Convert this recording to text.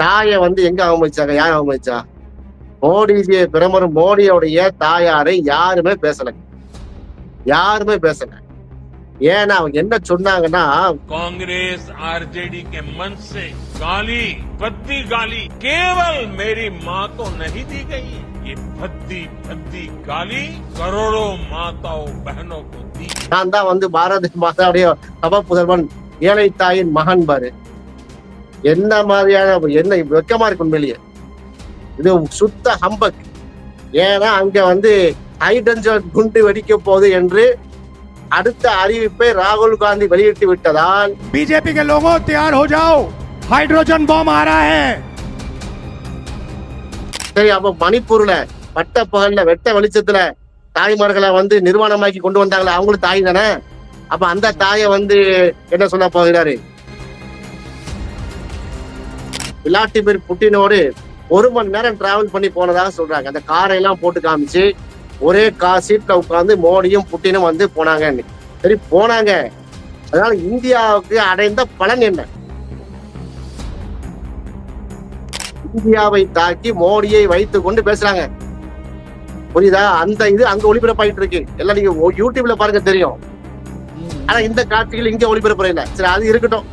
தாயை வந்து எங்க அவமதிச்சாங்க? யார் அவமதிச்சா? மோடிஜி பிரதமர் மோடியோடைய தாயாரை யாருமே பேசல, யாருமே பேசல. ஏன்னா அவங்க என்ன சொன்னாங்கன்னா, कांग्रेस आरजेडी के मन से गाली, भद्दी गाली केवल मेरी मां को नहीं दी गई, ये भद्दी भद्दी गाली करोड़ों माताओं बहनों को दी। நான் தான் வந்து பாரத மாதாவுடைய சபா புதல்வன், ஏழை தாயின் மகன் பாரு. என்ன மாதிரியான என்ன வெக்கமா இருக்கு உண்மையிலேயே. இது சுத்த ஹம்பக். ஏன்னா அங்க வந்து ஹைட்ரஜன் குண்டு வெடிக்க போகுது என்று அடுத்த அறிவிப்பை ராகுல் காந்தி வெளியிட்டு விட்டதால் बीजेपी के लोगों तैयार हो जाओ, हाइड्रोजन बम आ रहा है। சரி, அப்ப மணிப்பூர்ல பட்ட பகல்ல வெட்ட வெளிச்சத்துல தாய்மார்களை வந்து நிர்வாணமாக்கி கொண்டு வந்தாங்களே, அவங்களும் தாய் தானே. அப்ப அந்த தாயை வந்து என்ன சொல்ல போகிறாரு? விளாடிமிர் புட்டினோடு 1 மணி நேரம் டிராவல் பண்ணி போனதாக சொல்றாங்க. அந்த காரை எல்லாம் போட்டு காமிச்சு ஒரே சீட்ல உட்கார்ந்து மோடியும் புட்டினும் வந்து போனாங்க. சரி போனாங்க, அதனால இந்தியாவுக்கு அடைந்த பலன் என்ன? இந்தியாவை தாக்கி மோடியை வைத்துக் கொண்டு பேசுறாங்க. புரியுதா? அந்த இது அங்க ஒளிபரப்பாயிட்டு இருக்கு. எல்லாம் நீங்க யூடியூப்ல பாருங்க தெரியும். ஆனா இந்த காட்சிகள் இங்க ஒளிபரப்புற இல்ல. சரி, அது இருக்கட்டும்.